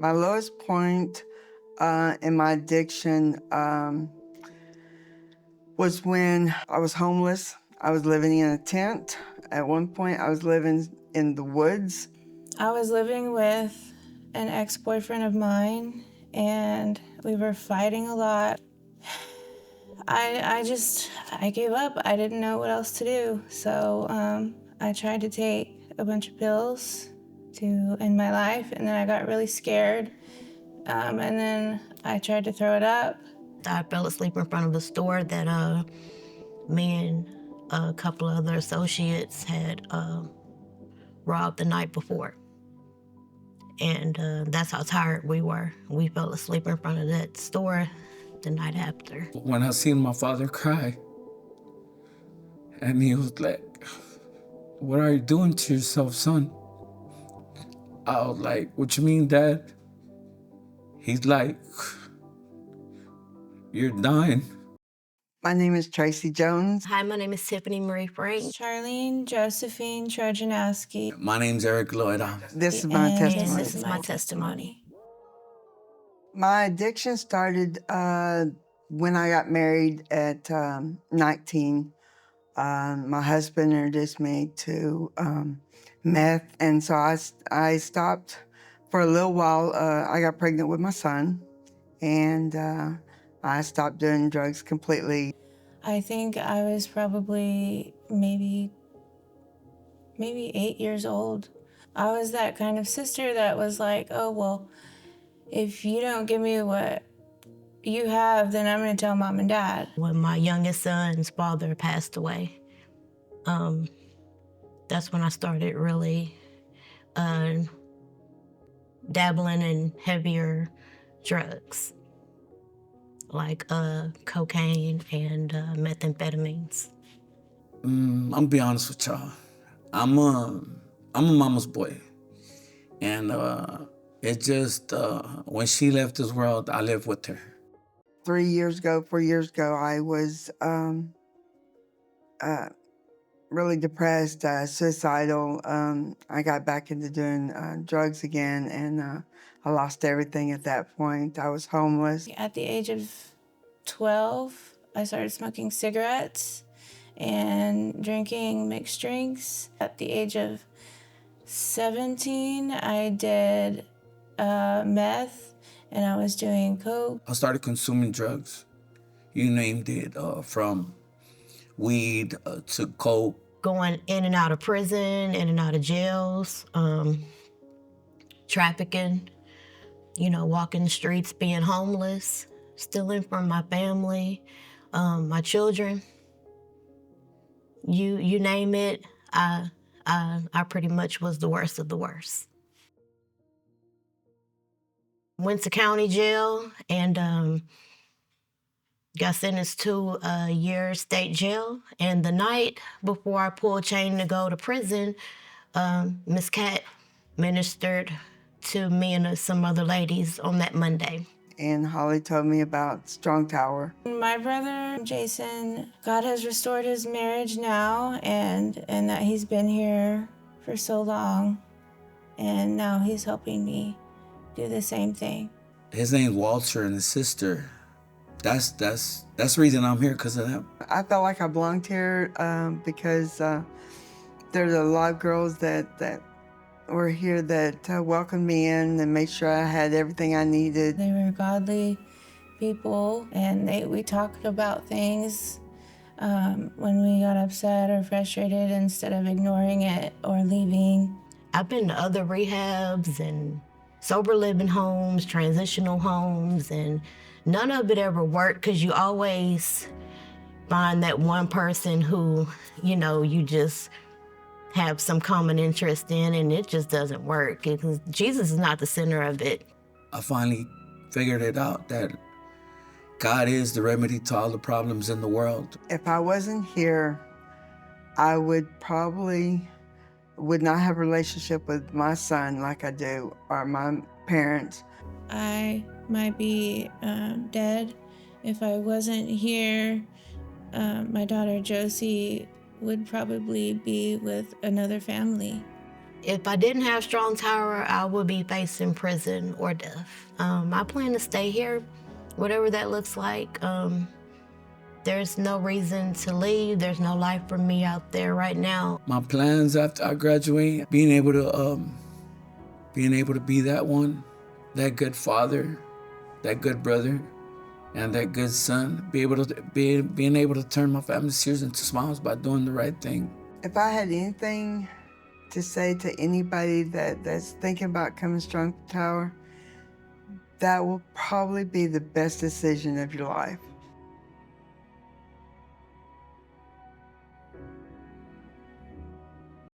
My lowest point in my addiction was when I was homeless. I was living in a tent. At one point, I was living in the woods. I was living with an ex-boyfriend of mine, and we were fighting a lot. I gave up. I didn't know what else to do. So I tried to take a bunch of pills to end my life, and then I got really scared. And then I tried to throw it up. I fell asleep in front of a store that me and a couple of other associates had robbed the night before. And that's how tired we were. We fell asleep in front of that store the night after. When I seen my father cry, and he was like, "What are you doing to yourself, son?" I was like, "What you mean, Dad?" He's like, "You're dying." My name is Tracy Jones. Hi, my name is Tiffany Marie Frank. Charlene Josephine Trojanowski. My name's Eric Lloyd. This is my And testimony. This is my testimony. My addiction started when I got married at 19. My husband introduced me to meth, and so I stopped for a little while. I got pregnant with my son, and I stopped doing drugs completely. I think I was probably maybe 8 years old. I was that kind of sister that was like, oh, well, if you don't give me what you have, then I'm gonna tell mom and dad. When my youngest son's father passed away, that's when I started really dabbling in heavier drugs, like cocaine and methamphetamines. I'm gonna be honest with y'all. I'm a mama's boy, and it just when she left this world, I lived with her. 4 years ago, I was really depressed, suicidal. I got back into doing drugs again, and I lost everything at that point. I was homeless. At the age of 12, I started smoking cigarettes and drinking mixed drinks. At the age of 17, I did meth, and I was doing coke. I started consuming drugs. You named it, from weed to coke. Going in and out of prison, in and out of jails, trafficking, walking the streets, being homeless, stealing from my family, my children. You name it, I pretty much was the worst of the worst. Went to county jail and got sentenced to a year state jail. And the night before I pulled chain to go to prison, Miss Cat ministered to me and some other ladies on that Monday. And Holly told me about Strong Tower. My brother, Jason, God has restored his marriage now, and that he's been here for so long, and now he's helping me do the same thing. His name's Walter, and his sister. That's the reason I'm here, because of them. I felt like I belonged here because there's a lot of girls that were here that welcomed me in and made sure I had everything I needed. They were godly people, and we talked about things when we got upset or frustrated instead of ignoring it or leaving. I've been to other rehabs and sober living homes, transitional homes, and none of it ever worked because you always find that one person who, you just have some common interest in, and it just doesn't work. Jesus is not the center of it. I finally figured it out that God is the remedy to all the problems in the world. If I wasn't here, I would not have a relationship with my son like I do, or my parents. I might be dead. If I wasn't here, my daughter Josie would probably be with another family. If I didn't have Strong Tower, I would be facing prison or death. I plan to stay here, whatever that looks like. There's no reason to leave. There's no life for me out there right now. My plans after I graduate, being able to be that one, that good father, that good brother, and that good son, being able to turn my family's tears into smiles by doing the right thing. If I had anything to say to anybody that's thinking about coming Strong Tower, that will probably be the best decision of your life.